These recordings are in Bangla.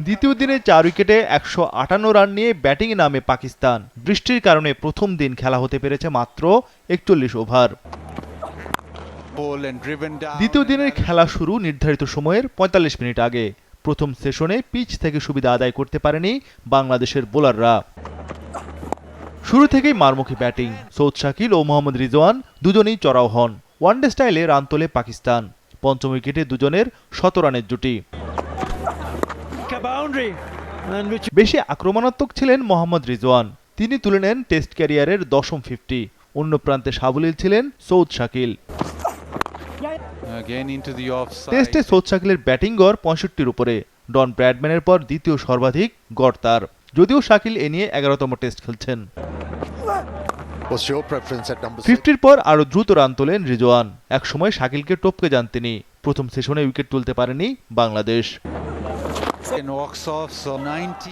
দ্বিতীয় দিনে 4 উইকেটে 158 রান নিয়ে ব্যাটিংয়ে নামে পাকিস্তান। বৃষ্টির কারণে প্রথম দিন খেলা হতে পেরেছে মাত্র 41 ওভার। দ্বিতীয় দিনের খেলা শুরু নির্ধারিত সময়ের 45 মিনিট আগে। প্রথম সেশনে পিচ থেকে সুবিধা আদায় করতে পারেনি বাংলাদেশের বোলাররা। শুরু থেকেই মারমুখী ব্যাটিং। সৌদ শাকিল ও মোহাম্মদ রিজওয়ান দুজনেই চড়াও হন। ওয়ানডে স্টাইলে রান তোলে পাকিস্তান। পঞ্চম উইকেটে দুজনের 100 রানের জুটি। বেশি আক্রমণাত্মক ছিলেন মোহাম্মদ রিজওয়ান। তিনি তুলে নেন টেস্ট ক্যারিয়ারের 10ম 50। অন্য প্রান্তে সাবলীল ছিলেন সৌদ শাকিল। টেস্টে সৌদ শাকিলের ব্যাটিং গড় 65-র উপরে। ডন ব্র্যাডম্যানের পর দ্বিতীয় সর্বাধিক গড় তার, যদিও শাকিল এ নিয়ে 11তম টেস্ট খেলছেন। 50-র পর আরও দ্রুত রান তোলেন রিজওয়ান। একসময় শাকিলকে টপকে যান তিনি। প্রথম সেশনে উইকেট তুলতে পারেনি বাংলাদেশ।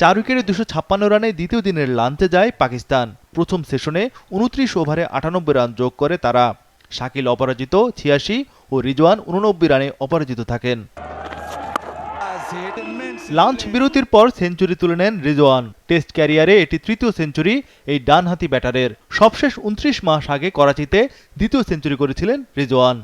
4 উইকেটে 256 রানে দ্বিতীয় দিনের লাঞ্চে যায় পাকিস্তান। প্রথম সেশনে 29 ওভারে 98 রান যোগ করে তারা। শাকিল অপরাজিত 86 ও রিজওয়ান 89 রানে অপরাজিত থাকেন। লাঞ্চ বিরতির পর সেঞ্চুরি তুলে নেন রিজওয়ান। টেস্ট ক্যারিয়ারে এটি তৃতীয় সেঞ্চুরি এই ডানহাতি ব্যাটারের। সবশেষ 29 মাস আগে করাচিতে দ্বিতীয় সেঞ্চুরি করেছিলেন রিজওয়ান।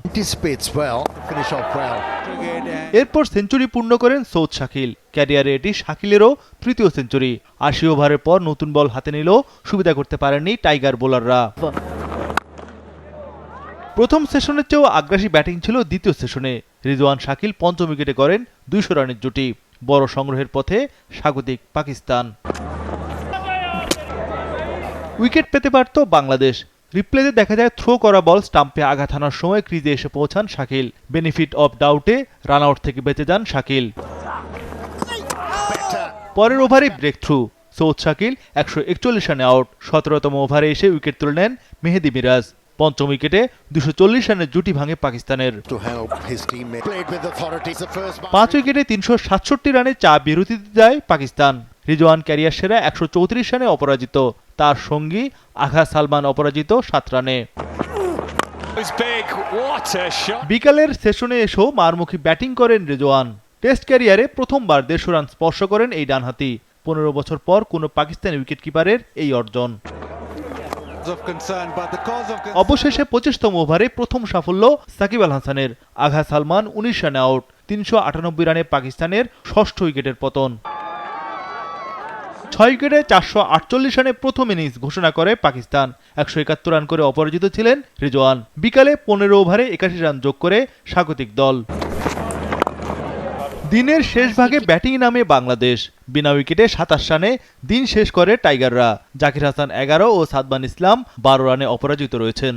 এরপর সেঞ্চুরি পূর্ণ করেন সৌদ শাকিল। ক্যারিয়ারে এটি শাকিলেরও তৃতীয় সেঞ্চুরি। 80 ওভারের পর নতুন বল হাতে নিলেও সুবিধা করতে পারেননি টাইগার বোলাররা। প্রথম সেশনের চেয়েও আগ্রাসী ব্যাটিং ছিল দ্বিতীয় সেশনে। রিজওয়ান শাকিল পঞ্চম উইকেটে করেন 200 রানের জুটি। বড় সংগ্রহের পথে স্বাগতিক পাকিস্তান। উইকেট পেতে পারত বাংলাদেশ। রিপ্লেতে দেখা যায় থ্রো করা বল স্টাম্পে আঘাত হানার সময় ক্রিজে এসে পৌঁছান শাকিল। বেনিফিট অফ ডাউটে রান আউট থেকে বেঁচে যান শাকিল। পরের ওভারে ব্রেক থ্রু। সৌদ শাকিল 141 রানে আউট। 17তম ওভারে এসে উইকেট তুলে নেন মেহেদি মিরাজ। পঞ্চম উইকেটে 240 রানের জুটি ভাঙে পাকিস্তানের। 5 উইকেটে 367 রানে চা বিরতিতে যায় পাকিস্তান। রিজওয়ান ক্যারিয়ার সেরা 134 রানে অপরাজিত। তার সঙ্গী আগা সালমান অপরাজিত 7 রানে। বিকালের সেশনে এসেও মারমুখী ব্যাটিং করেন রিজওয়ান। টেস্ট ক্যারিয়ারে প্রথমবার 150 রান স্পর্শ করেন এই ডানহাতি। 15 বছর পর কোনো পাকিস্তানি উইকেটকিপারের এই অর্জন। অবশেষে 25তম ওভারে প্রথম সাফল্য সাকিব আল হাসানের। আগা সালমান 19 রানে আউট। 398 রানে পাকিস্তানের ষষ্ঠ উইকেটের পতন। 6 উইকেটে 448 রানে প্রথম ইনিংস ঘোষণা করে পাকিস্তান। 171 রান করে অপরাজিত ছিলেন রিজওয়ান। বিকালে 15 ওভারে 81 রান যোগ করে স্বাগতিক দল। দিনের শেষ ভাগে ব্যাটিং নামে বাংলাদেশ। বিনা উইকেটে 27 রানে দিন শেষ করে টাইগাররা। জাকির হাসান 11 ও সাদমান ইসলাম 12 রানে অপরাজিত রয়েছেন।